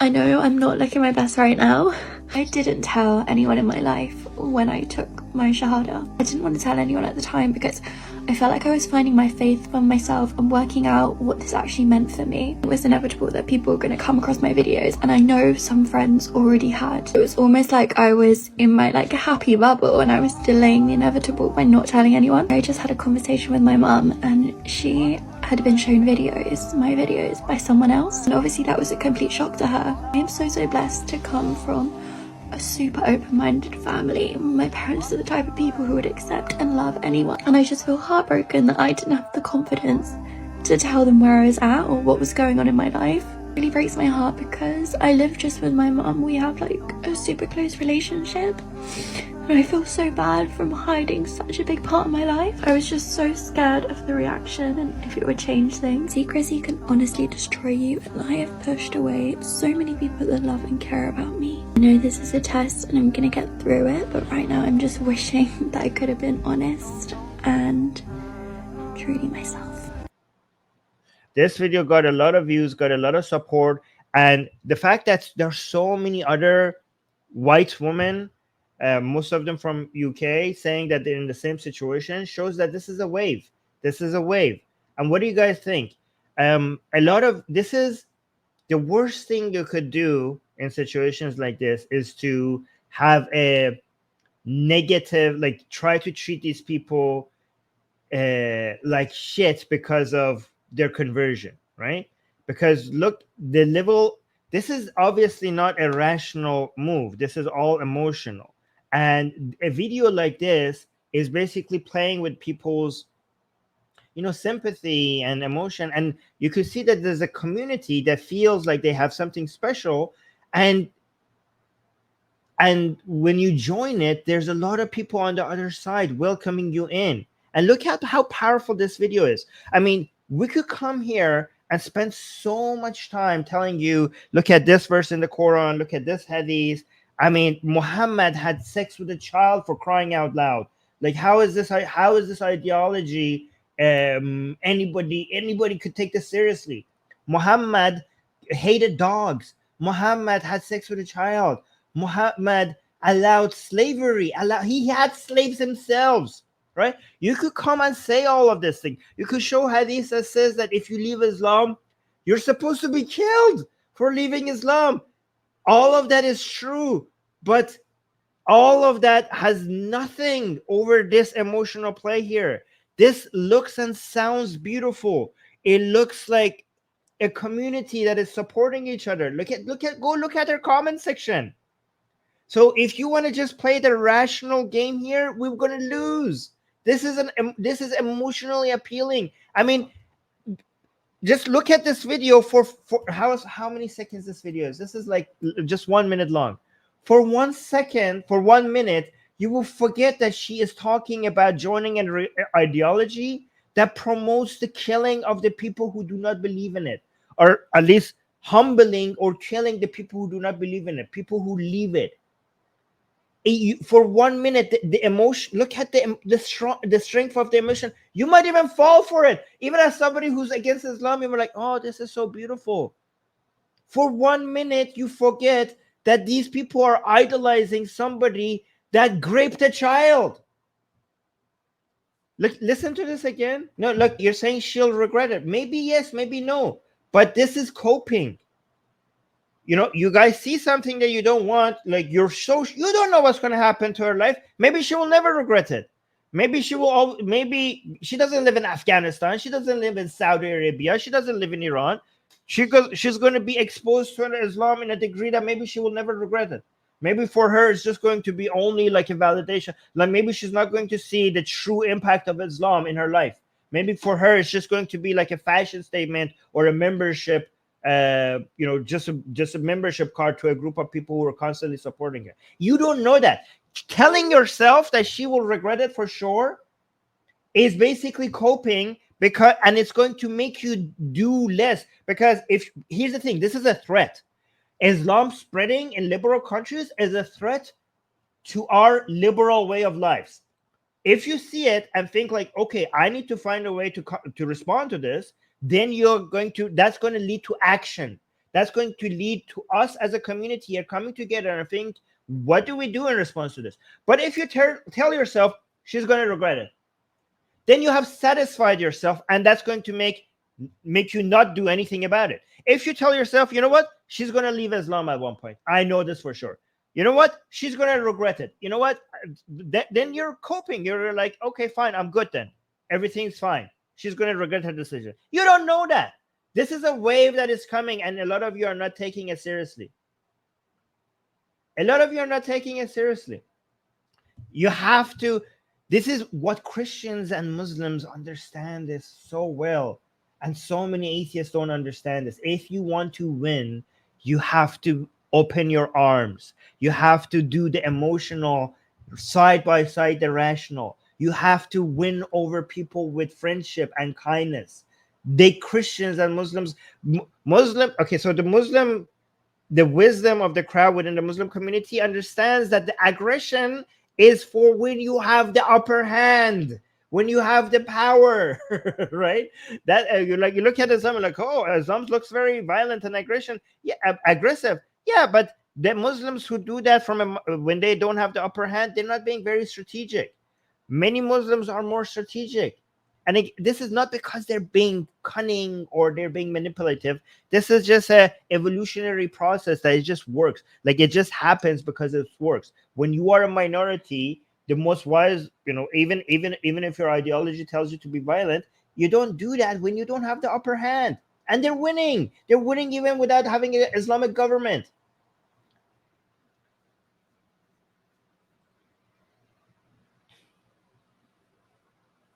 I know I'm not looking my best right now. I didn't tell anyone in my life when I took my shahada. I didn't want to tell anyone at the time because I felt like I was finding my faith for myself and working out what this actually meant for me. It was inevitable that people were going to come across my videos, and I know some friends already had. It was almost like I was in my happy bubble and I was delaying the inevitable by not telling anyone. I just had a conversation with my mum, and she had been shown my videos by someone else, and obviously that was a complete shock to her. I am so blessed to come from a super open-minded family. My parents are the type of people who would accept and love anyone, and I just feel heartbroken that I didn't have the confidence to tell them where I was at or what was going on in my life. It really breaks my heart because I live just with my mum. We have a super close relationship, and I feel so bad from hiding such a big part of my life. I was just so scared of the reaction and if it would change things. Secrecy can honestly destroy you, and I have pushed away so many people that love and care about me. I know this is a test and I'm gonna get through it, but right now I'm just wishing that I could have been honest and truly myself. This video got a lot of views, got a lot of support, and the fact that there's so many other white women, most of them from UK, saying that they're in the same situation shows that this is a wave. This is a wave. And what do you guys think? A lot of this is the worst thing you could do in situations like this is to have a negative, like try to treat these people like shit because of their conversion, right? Because look, the level, this is obviously not a rational move. This is all emotional. And a video like this is basically playing with people's, sympathy and emotion. And you could see that there's a community that feels like they have something special. And when you join it, there's a lot of people on the other side welcoming you in. And look at how powerful this video is. I mean, we could come here and spend so much time telling you, look at this verse in the Quran, look at this hadith. I mean, Muhammad had sex with a child, for crying out loud. Like, how is this ideology? Anybody could take this seriously. Muhammad hated dogs. Muhammad had sex with a child. Muhammad allowed slavery. He had slaves himself, right? You could come and say all of this thing. You could show hadith that says that if you leave Islam, you're supposed to be killed for leaving Islam. All of that is true, but all of that has nothing over this emotional play here. This looks and sounds beautiful. It looks like a community that is supporting each other. Go look at their comment section. So if you want to just play the rational game here, we're going to lose. This is emotionally appealing. I mean, just look at this video for how many seconds this video is. This is like just 1 minute long. For 1 second, for 1 minute, you will forget that she is talking about joining an ideology that promotes the killing of the people who do not believe in it, or at least humbling or killing the people who do not believe in it, people who leave it. For 1 minute, the emotion, look at the strength of the emotion. You might even fall for it. Even as somebody who's against Islam, you're like, oh, this is so beautiful. For 1 minute, you forget that these people are idolizing somebody that raped a child. Look, listen to this again. No, look, you're saying she'll regret it. Maybe yes, maybe no. But this is coping. You guys see something that you don't want, like you don't know what's going to happen to her life. Maybe she will never regret it. Maybe she doesn't live in Afghanistan. She doesn't live in Saudi Arabia. She doesn't live in Iran. She's going to be exposed to Islam in a degree that maybe she will never regret it. Maybe for her, it's just going to be only like a validation. Like maybe she's not going to see the true impact of Islam in her life. Maybe for her, it's just going to be like a fashion statement or a membership, just a membership card to a group of people who are constantly supporting her. You don't know that. Telling yourself that she will regret it for sure is basically coping, and it's going to make you do less. Because here's the thing, this is a threat. Islam spreading in liberal countries is a threat to our liberal way of life. If you see it and think like, okay, I need to find a way to respond to this, then that's going to lead to action. That's going to lead to us as a community here coming together and think, what do we do in response to this? But if you tell yourself she's going to regret it, then you have satisfied yourself, and that's going to make you not do anything about it. If you tell yourself, you know what, she's going to leave Islam at one point, I know this for sure, you know what, she's going to regret it, you know what, then you're coping. You're like, okay, fine, I'm good then, everything's fine, she's going to regret her decision. You don't know that. This is a wave that is coming, and a lot of you are not taking it seriously. A lot of you are not taking it seriously. You have to. This is what Christians and Muslims understand this so well, and so many atheists don't understand this. If you want to win, you have to open your arms. You have to do the emotional side by side, the rational. You have to win over people with friendship and kindness. They Christians and Muslims, okay, so the wisdom of the crowd within the Muslim community understands that the aggression is for when you have the upper hand, when you have the power, right? That you look at Islam like, oh, Islam looks very violent and aggressive. Yeah, but the Muslims who do that when they don't have the upper hand, they're not being very strategic. Many Muslims are more strategic. And this is not because they're being cunning or they're being manipulative. This is just a evolutionary process that it just works. Like, it just happens because it works. When you are a minority, the most wise, even if your ideology tells you to be violent, you don't do that when you don't have the upper hand. And they're winning. They're winning even without having an Islamic government.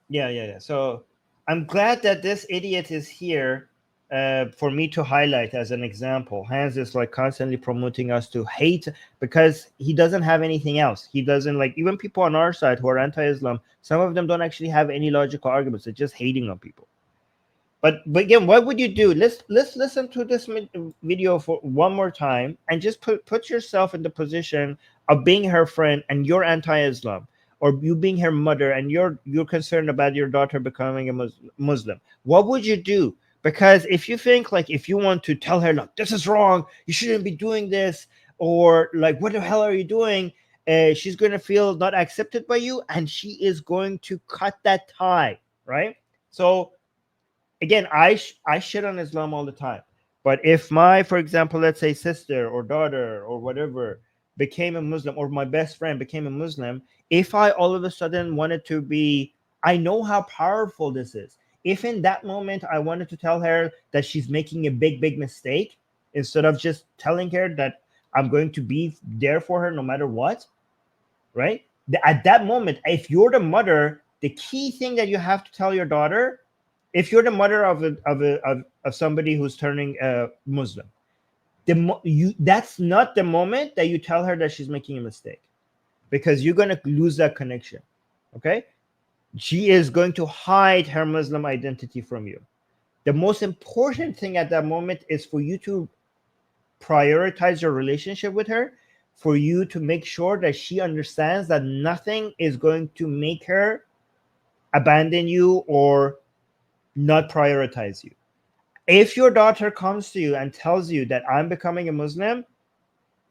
Yeah. So I'm glad that this idiot is here for me to highlight as an example. Hans is like constantly promoting us to hate because he doesn't have anything else. He doesn't, like, even people on our side who are anti-Islam, some of them don't actually have any logical arguments. They're just hating on people. But again, what would you do? Let's listen to this video for one more time and just put yourself in the position of being her friend and you're anti-Islam, or you being her mother and you're concerned about your daughter becoming a Muslim. What would you do? Because if you think, like, if you want to tell her, look, this is wrong, you shouldn't be doing this, or like, what the hell are you doing? She's going to feel not accepted by you, and she is going to cut that tie, right? So again, I shit on Islam all the time. But if my, for example, let's say sister or daughter or whatever became a Muslim, or my best friend became a Muslim, if I all of a sudden wanted to be, I know how powerful this is. If in that moment I wanted to tell her that she's making a big mistake, instead of just telling her that I'm going to be there for her no matter what, right? At that moment, if you're the mother, the key thing that you have to tell your daughter, if you're the mother of somebody who's turning Muslim, that's not the moment that you tell her that she's making a mistake, because you're going to lose that connection. Okay, she is going to hide her Muslim identity from you. The most important thing at that moment is for you to prioritize your relationship with her, for you to make sure that she understands that nothing is going to make her abandon you or not prioritize you. If your daughter comes to you and tells you that I'm becoming a Muslim,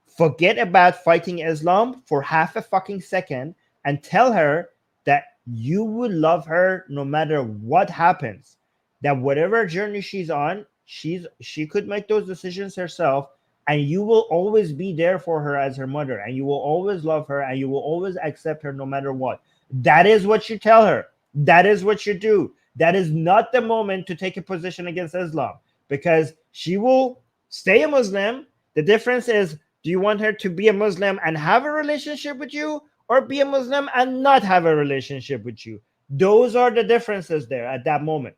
forget about fighting Islam for half a fucking second and tell her that you will love her no matter what happens. That whatever journey she's on, she could make those decisions herself, and you will always be there for her as her mother, and you will always love her, and you will always accept her no matter what. That is what you tell her. That is what you do. That is not the moment to take a position against Islam, because she will stay a Muslim. The difference is, do you want her to be a Muslim and have a relationship with you, or be a Muslim and not have a relationship with you? Those are the differences there at that moment.